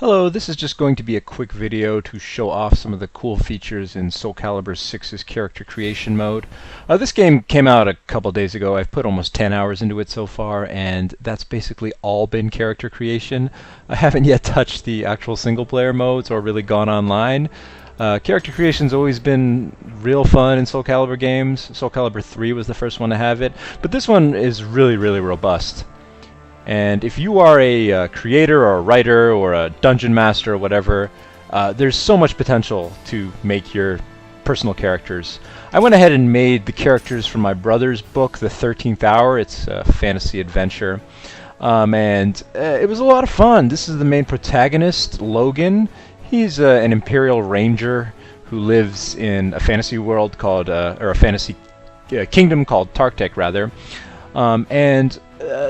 Hello, this is just going to be a quick video to show off some of the cool features in Soulcalibur 6's character creation mode. This game came out a couple days ago. I've put almost 10 hours into it so far, and that's basically all been character creation. I haven't yet touched the actual single-player modes or really gone online. Character creation's always been real fun in Soulcalibur games. Soulcalibur 3 was the first one to have it, but this one is really robust. And if you are a creator or a writer or a dungeon master or whatever, there's so much potential to make your personal characters. I went ahead and made the characters from my brother's book, The 13th Hour. It's a fantasy adventure. And it was a lot of fun. This is the main protagonist, Logan. He's an Imperial Ranger who lives in a fantasy world called, or a fantasy kingdom called Tarktek, rather.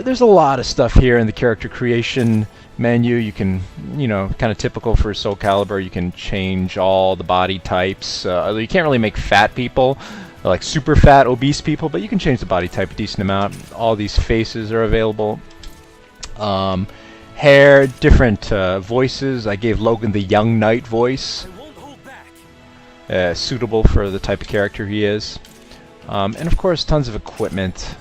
There's a lot of stuff here in the character creation menu. You can, kind of typical for Soulcalibur, you can change all the body types. You can't really make fat people, like super fat, obese people, but you can change the body type a decent amount. All these faces are available. Hair, different voices. I gave Logan the young knight voice, suitable for the type of character he is. And of course, tons of equipment,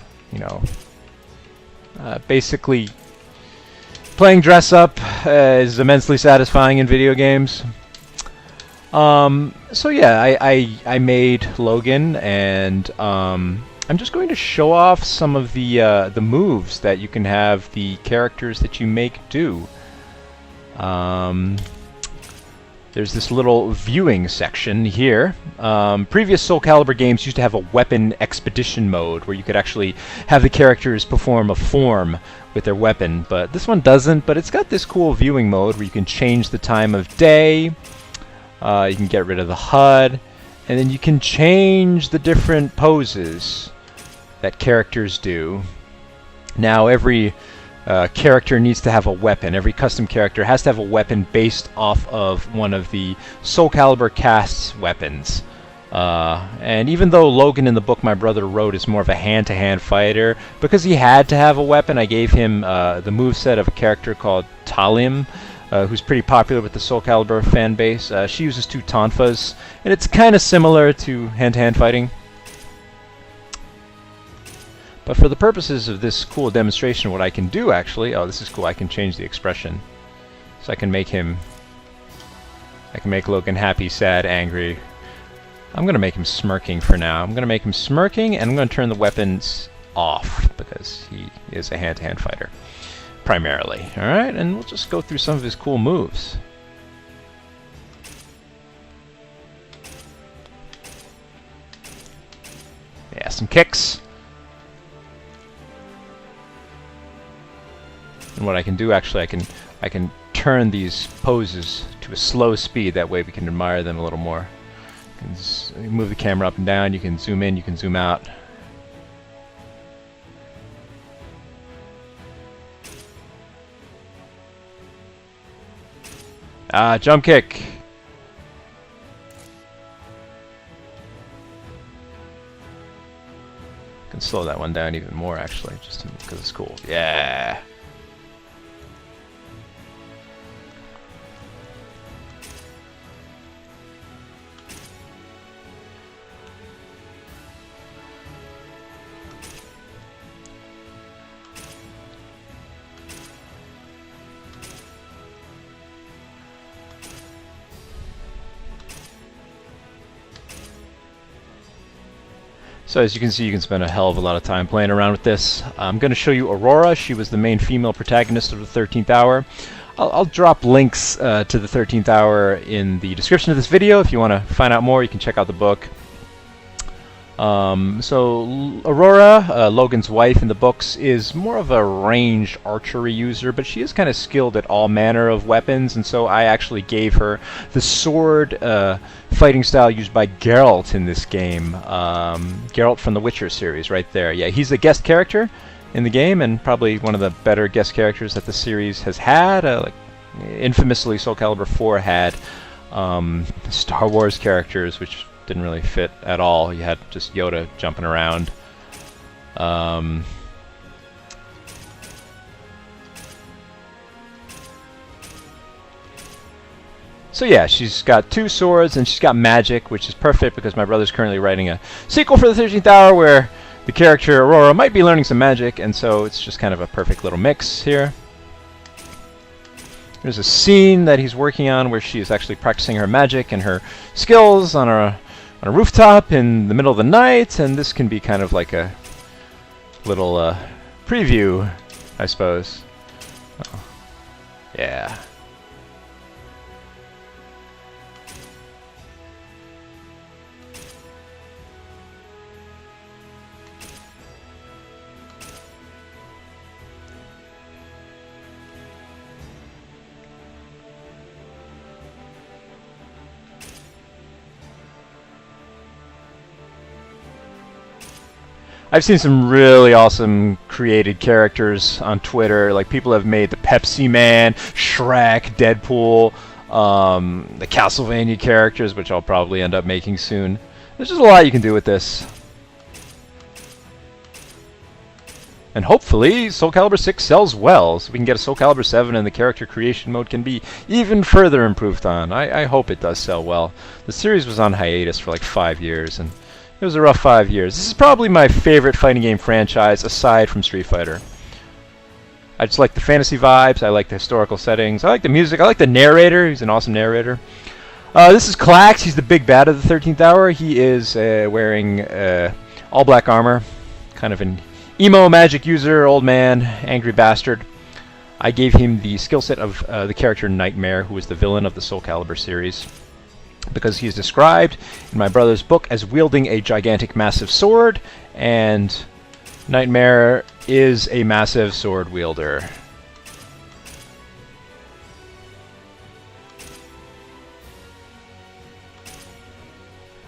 basically, playing dress up is immensely satisfying in video games. So yeah, I made Logan, and I'm just going to show off some of the moves that you can have the characters that you make do. There's this little viewing section here. Previous Soulcalibur games used to have a weapon expedition mode where you could actually have the characters perform a form with their weapon, but this one doesn't. But it's got this cool viewing mode where you can change the time of day, you can get rid of the HUD, and then you can change the different poses that characters do. Now every character needs to have a weapon. Every custom character has to have a weapon based off of one of the Soulcalibur cast's weapons. And even though Logan in the book my brother wrote is more of a hand-to-hand fighter, because he had to have a weapon, I gave him the moveset of a character called Talim, who's pretty popular with the Soulcalibur fan base. She uses two tonfas, and it's kind of similar to hand-to-hand fighting. But for the purposes of this cool demonstration, what I can do actually, oh, this is cool, I can change the expression. So I can make Logan happy, sad, angry. I'm going to make him smirking for now. I'm going to make him smirking, and I'm going to turn the weapons off, because he is a hand-to-hand fighter, primarily. Alright, and we'll just go through some of his cool moves. Yeah, some kicks. And what I can do actually, I can turn these poses to a slow speed. That way we can admire them a little more. You can move the camera up and down. You can zoom in. You can zoom out. Jump kick. I can slow that one down even more actually, just because it's cool. Yeah. So as you can see, you can spend a hell of a lot of time playing around with this. I'm going to show you Aurora. She was the main female protagonist of the 13th Hour. I'll drop links to the 13th Hour in the description of this video. If you want to find out more, you can check out the book. So Aurora, Logan's wife in the books, is more of a ranged archery user, but she is kind of skilled at all manner of weapons, and so I actually gave her the sword fighting style used by Geralt in this game. Geralt from the Witcher series, right there. Yeah, he's a guest character in the game, and probably one of the better guest characters that the series has had. Like infamously, Soulcalibur 4 had Star Wars characters, which didn't really fit at all. You had just Yoda jumping around. So yeah, she's got 2 swords and she's got magic, which is perfect because my brother's currently writing a sequel for the 13th Hour where the character Aurora might be learning some magic, and so it's just kind of a perfect little mix here. There's a scene that he's working on where she is actually practicing her magic and her skills on a rooftop in the middle of the night, and this can be kind of like a little preview, I suppose. Oh. Yeah. I've seen some really awesome created characters on Twitter. Like, people have made the Pepsi Man, Shrek, Deadpool, the Castlevania characters, which I'll probably end up making soon. There's just a lot you can do with this. And hopefully Soulcalibur 6 sells well, so we can get a Soulcalibur 7 and the character creation mode can be even further improved on. I hope it does sell well. The series was on hiatus for like 5 years, and it was a rough 5 years. This is probably my favorite fighting game franchise aside from Street Fighter. I just like the fantasy vibes, I like the historical settings, I like the music, I like the narrator. He's an awesome narrator. This is Klax. He's the big bad of the 13th Hour. He is wearing all black armor, kind of an emo magic user, old man, angry bastard. I gave him the skill set of the character Nightmare, who is the villain of the Soulcalibur series, because he is described in my brother's book as wielding a gigantic massive sword, and Nightmare is a massive sword wielder.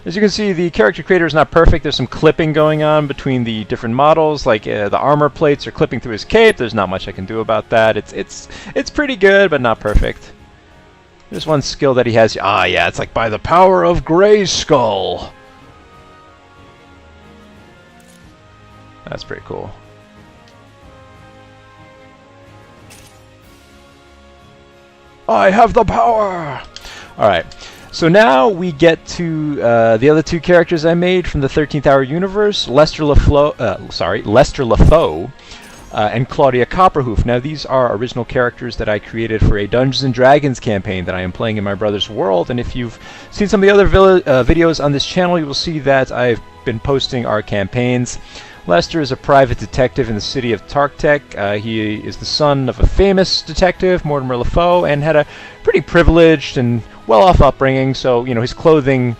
As you can see, the character creator is not perfect. There's some clipping going on between the different models, like the armor plates are clipping through his cape. There's not much I can do about that. It's pretty good, but not perfect. There's one skill that he has. Ah, yeah, it's like by the power of Grayskull. That's pretty cool. I have the power! Alright, so now we get to the other 2 characters I made from the 13th Hour universe, Lester LeFoe and Claudia Copperhoof. Now, these are original characters that I created for a Dungeons & Dragons campaign that I am playing in my brother's world, and if you've seen some of the other videos on this channel, you will see that I've been posting our campaigns. Lester is a private detective in the city of Tarktek. He is the son of a famous detective, Mortimer LeFoe, and had a pretty privileged and well-off upbringing, so, you know, his clothing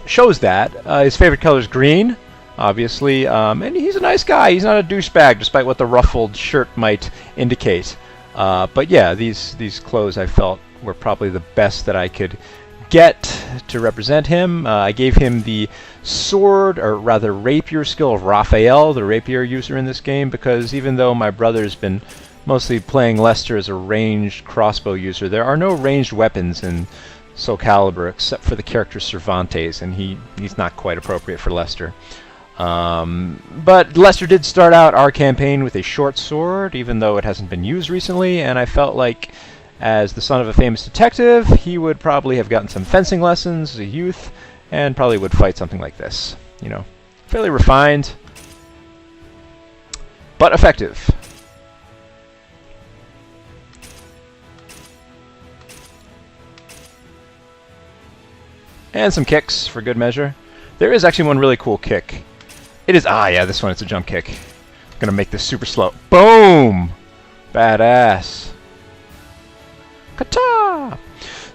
shows that. His favorite color is green, obviously, and he's a nice guy. He's not a douchebag, despite what the ruffled shirt might indicate. But yeah, these clothes I felt were probably the best that I could get to represent him. I gave him the sword, or rather rapier skill of Raphael, the rapier user in this game, because even though my brother's been mostly playing Lester as a ranged crossbow user, there are no ranged weapons in Soulcalibur except for the character Cervantes, and he's not quite appropriate for Lester. But Lester did start out our campaign with a short sword, even though it hasn't been used recently, and I felt like, as the son of a famous detective, he would probably have gotten some fencing lessons as a youth, and probably would fight something like this. You know, fairly refined, but effective. And some kicks, for good measure. There is actually one really cool kick. It is, yeah, this one, it's a jump kick. I'm gonna make this super slow. Boom! Badass. Kata!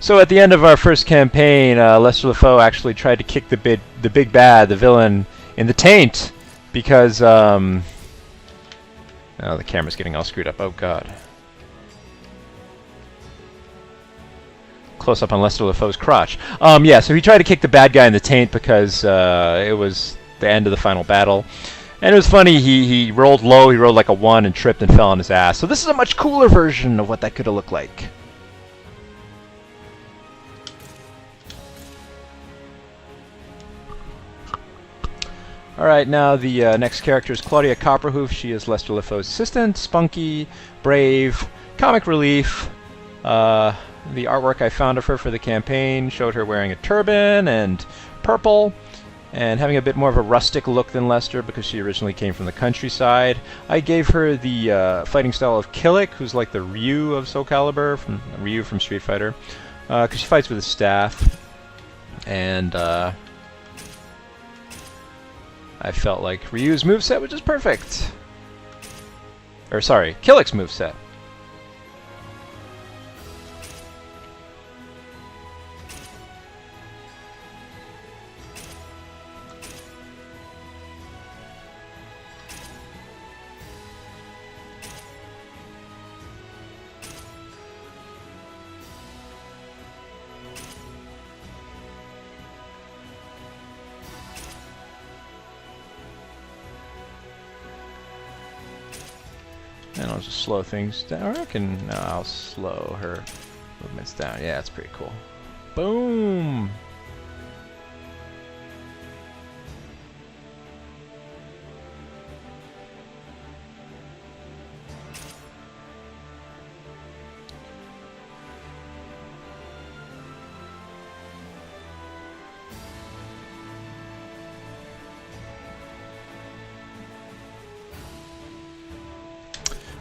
So at the end of our first campaign, Lester LeFoe actually tried to kick the big bad, the villain, in the taint, because, oh, the camera's getting all screwed up. Oh, God. Close up on Lester LeFoe's crotch. Yeah, so he tried to kick the bad guy in the taint because it was the end of the final battle. And it was funny, he rolled low, he rolled like a 1 and tripped and fell on his ass. So this is a much cooler version of what that could have looked like. Alright, now the next character is Claudia Copperhoof. She is Lester LeFoe's assistant, spunky, brave, comic relief, The artwork I found of her for the campaign showed her wearing a turban and purple, and having a bit more of a rustic look than Lester because she originally came from the countryside. I gave her the fighting style of Killick, who's like the Ryu of Soulcalibur, Ryu from Street Fighter, because she fights with a staff, and I felt like Ryu's moveset was just perfect. Or sorry, Killick's moveset. And I'll just slow things down. I'll slow her movements down. Yeah, that's pretty cool. Boom!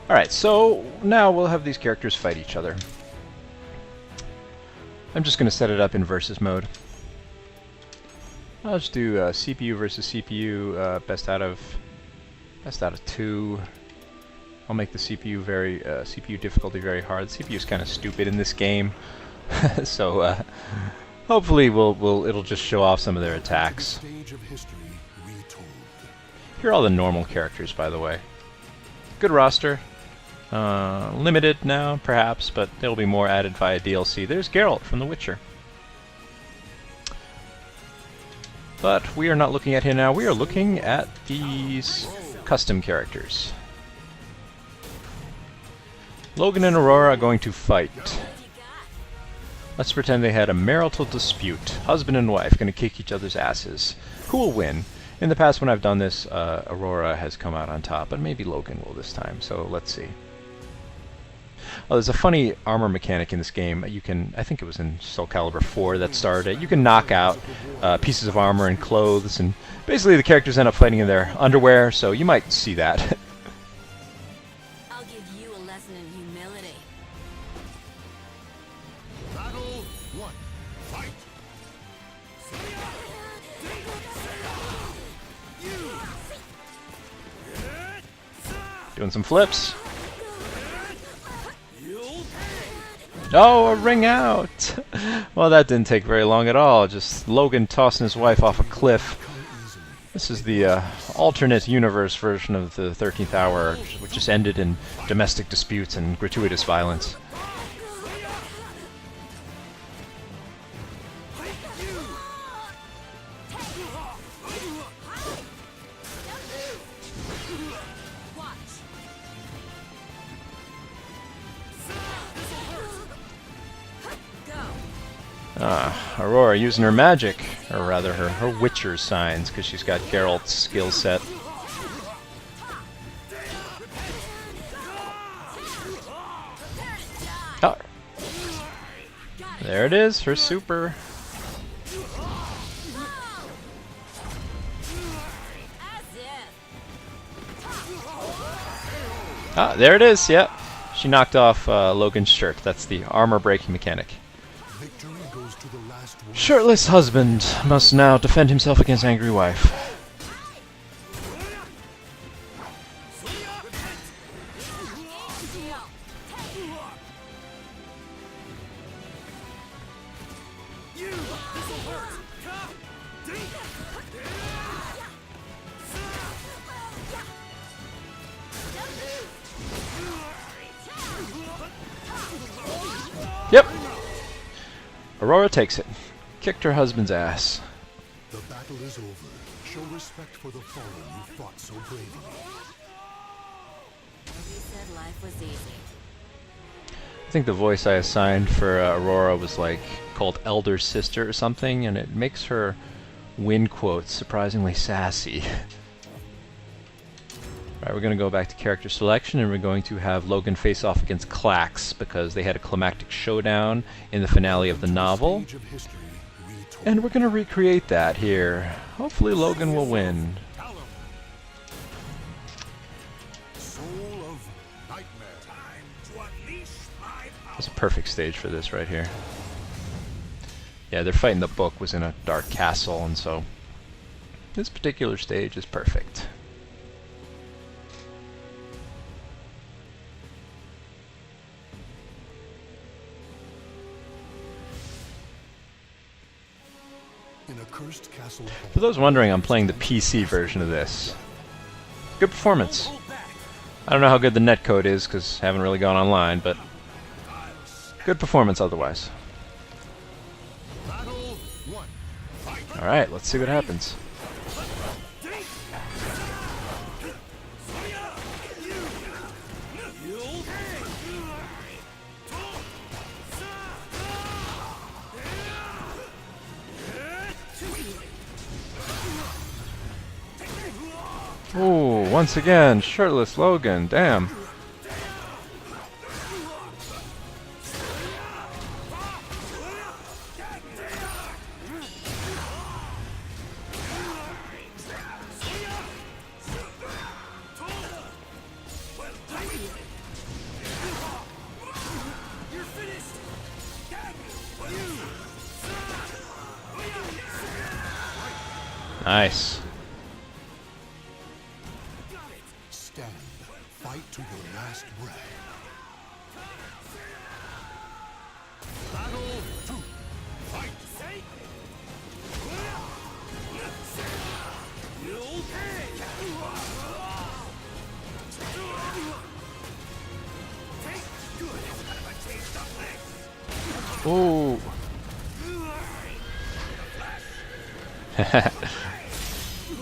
Alright, so now we'll have these characters fight each other. I'm just going to set it up in versus mode. I'll just do CPU versus CPU, best out of 2. I'll make the CPU difficulty very hard. The CPU is kind of stupid in this game, so hopefully it'll just show off some of their attacks. Here are all the normal characters, by the way. Good roster. Limited now, perhaps, but there'll be more added via DLC. There's Geralt from The Witcher. But we are not looking at him now. We are looking at these custom characters. Logan and Aurora are going to fight. Let's pretend they had a marital dispute. Husband and wife going to kick each other's asses. Who will win? In the past when I've done this, Aurora has come out on top, but maybe Logan will this time, so let's see. Oh, there's a funny armor mechanic in this game. You can, I think it was in Soulcalibur 4 that started it. You can knock out pieces of armor and clothes, and basically the characters end up fighting in their underwear, so you might see that. I'll give you a lesson in humility. Battle 1. Fight. Doing some flips. Oh, a ring out! Well, that didn't take very long at all. Just Logan tossing his wife off a cliff. This is the alternate universe version of the 13th Hour, which just ended in domestic disputes and gratuitous violence. Aurora using her magic, or rather her Witcher signs, because she's got Geralt's skill set. Oh. There it is, her super. Ah, there it is, yep. She knocked off Logan's shirt. That's the armor breaking mechanic. Shirtless husband must now defend himself against angry wife. Yep. Aurora takes it. Kicked her husband's ass. The battle is over. Show respect for the fallen who fought so bravely. You said life was easy. I think the voice I assigned for Aurora was like called Elder Sister or something, and it makes her win quotes surprisingly sassy. Alright, we're going to go back to character selection, and we're going to have Logan face off against Klax, because they had a climactic showdown in the finale of the novel. And we're going to recreate that here. Hopefully Logan will win. That's a perfect stage for this right here. Yeah, their fight in the book was in a dark castle, and so this particular stage is perfect. In a cursed castle. For those wondering, I'm playing the PC version of this. Good performance. I don't know how good the netcode is, because I haven't really gone online, but good performance otherwise. Alright, let's see what happens. Ooh, once again, shirtless Logan, damn. Nice. Stand. Fight to your last breath. Battle 2. Fight. Ooh.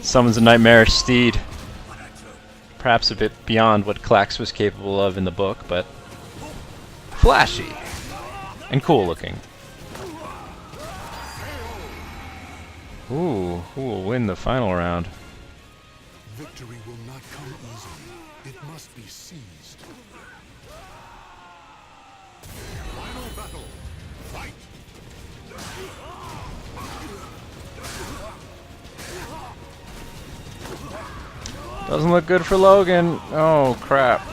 Summons a nightmarish steed. Perhaps a bit beyond what Klax was capable of in the book, but flashy and cool looking. Ooh, who will win the final round? Victory will not come easily. It must be seized. Final battle. Fight. Doesn't look good for Logan. Oh, crap.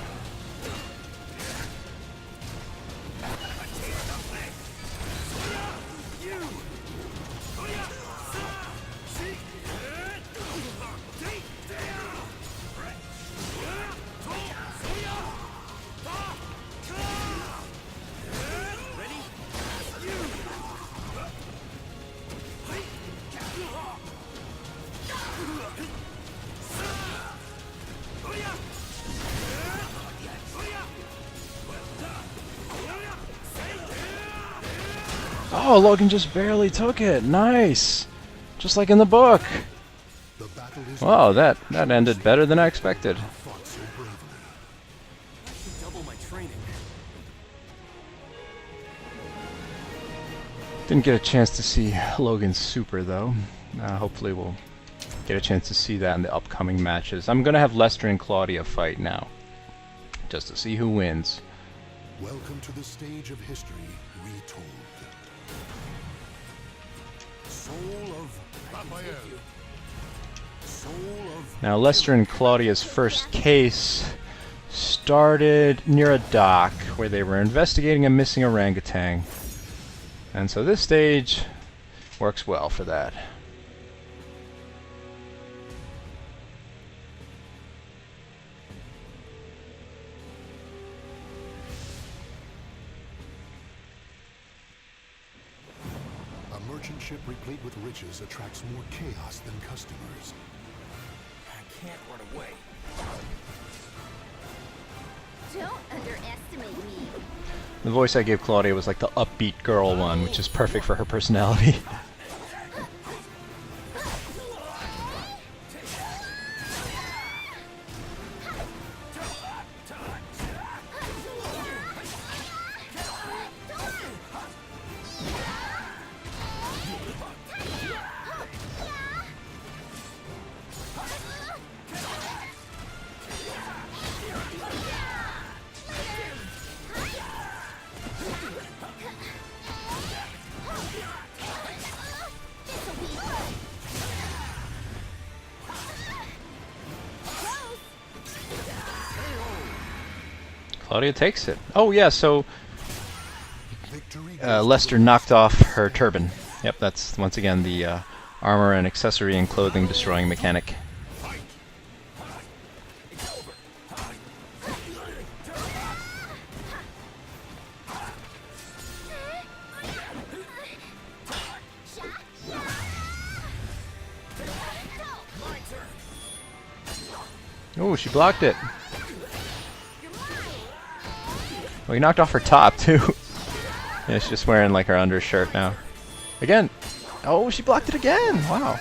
Oh, Logan just barely took it. Nice. Just like in the book. Wow, that ended better than I expected. Didn't get a chance to see Logan's super, though. Hopefully we'll get a chance to see that in the upcoming matches. I'm going to have Lester and Claudia fight now, just to see who wins. Welcome to the stage of history retold. Soul of Raphael. Soul of Now, Lester and Claudia's first case started near a dock where they were investigating a missing orangutan. And so this stage works well for that. A merchant ship replete with riches attracts more chaos than customers. I can't run away. Don't underestimate me. The voice I gave Claudia was like the upbeat girl one, which is perfect for her personality. Claudia takes it. Oh yeah, so Victory Lester knocked off her turban. Yep, that's once again the armor and accessory and clothing destroying mechanic. Oh, she blocked it. Well, he knocked off her top, too. Yeah, she's just wearing, like, her undershirt now. Again! Oh, she blocked it again! Wow.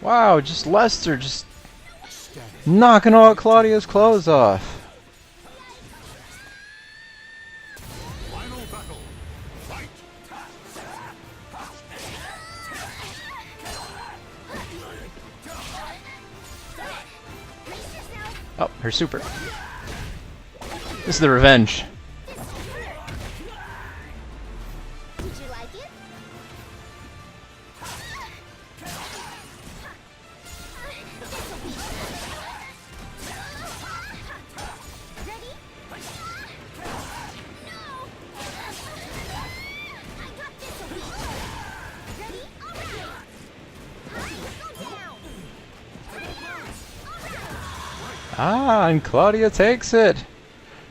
Wow, just Lester just knocking all Claudia's clothes off. Final battle. Fight. Oh, her super. This is the revenge. Did you like it? Ready? No! I got this one. Ready? Alright! Go down! Ah, and Claudia takes it.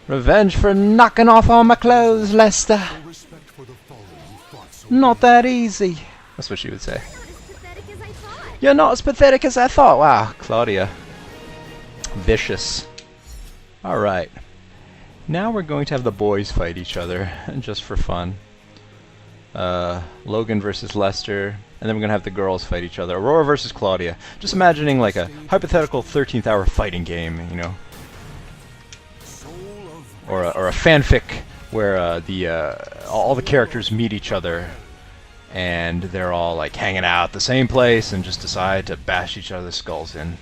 Revenge for knocking off all my clothes, Lester. No respect for the fallen who fought so Not that easy. That's what she would say. Not as pathetic as I thought. You're not as pathetic as I thought. Wow, Claudia. Vicious. Alright. Now we're going to have the boys fight each other, just for fun. Logan versus Lester. And then we're going to have the girls fight each other. Aurora versus Claudia. Just imagining like a hypothetical 13th Hour fighting game, you know. Or a fanfic where all the characters meet each other and they're all like hanging out at the same place and just decide to bash each other's skulls in.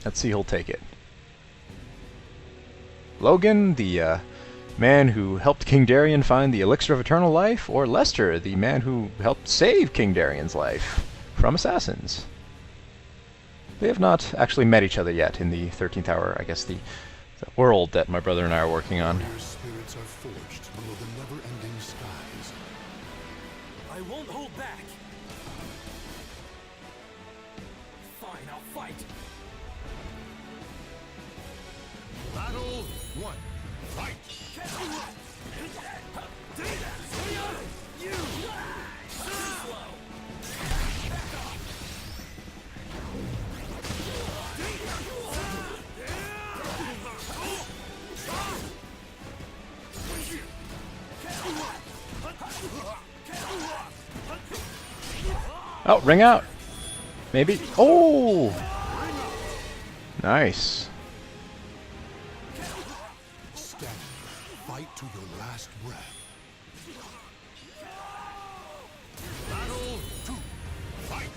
Let's see who'll take it. Logan, the man who helped King Darien find the elixir of eternal life, or Lester, the man who helped save King Darien's life from assassins. They have not actually met each other yet in the 13th Hour, I guess the world that my brother and I are working on. Their spirits are forged below the never-ending skies. I won't hold back. Fine, I'll fight. Battle 1. Fight. You! Slow. Oh, ring out. Maybe. Oh! Nice. Stand. Fight to your last breath. Battle 2. Fight.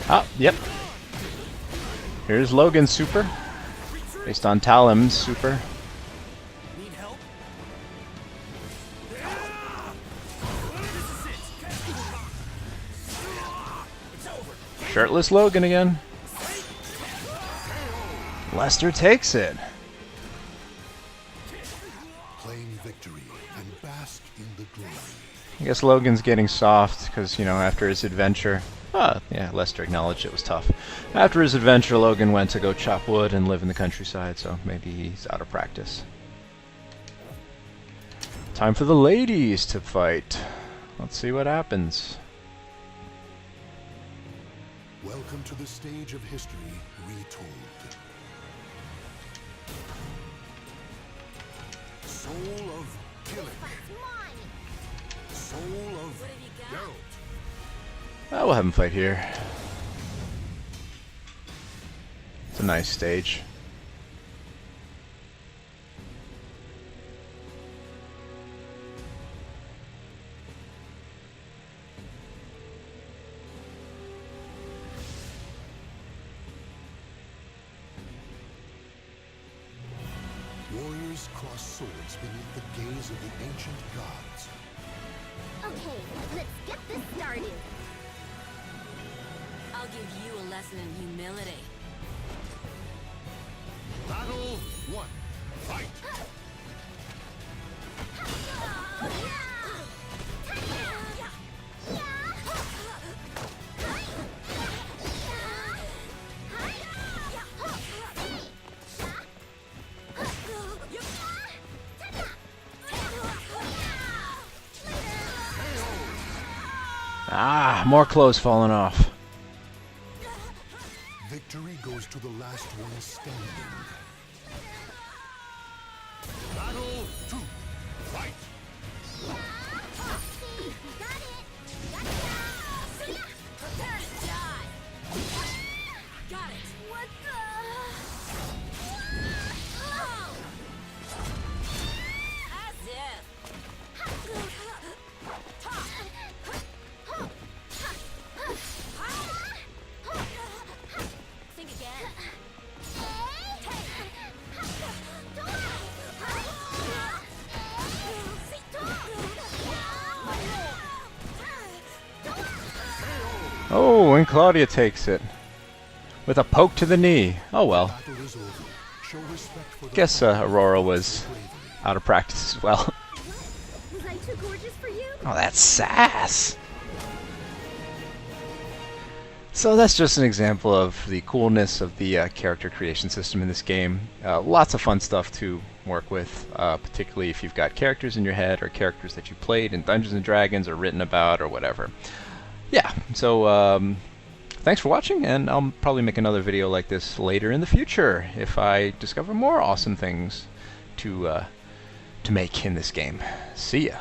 Ah, yep. Here's Logan's super, based on Talim's super. Need help? It's over. Shirtless Logan again. Lester takes it. Claim victory and bask in the glory. I guess Logan's getting soft because, you know, after his adventure... yeah, Lester acknowledged it was tough. After his adventure, Logan went to go chop wood and live in the countryside, so maybe he's out of practice. Time for the ladies to fight. Let's see what happens. Welcome to the stage of history retold. Soul of killing. Soul of What have you got? Geralt. We'll have him fight here. It's a nice stage. Warriors cross swords beneath the gaze of the ancient gods. Okay, let's get this started. I'll give you a lesson in humility. Battle 1. Fight! Ah, more clothes falling off. Victory goes to the last one standing. Battle 2. Fight! Got it. What the? As if. Think again. Oh, and Claudia takes it. With a poke to the knee. Oh well. Battle is over. Show respect for the Guess fallen Aurora and was bravery. out of practice as well. Was I too gorgeous for you? Oh, that's sass! So that's just an example of the coolness of the character creation system in this game. Lots of fun stuff to work with, particularly if you've got characters in your head or characters that you played in Dungeons & Dragons or written about or whatever. Yeah, so thanks for watching, and I'll probably make another video like this later in the future if I discover more awesome things to make in this game. See ya!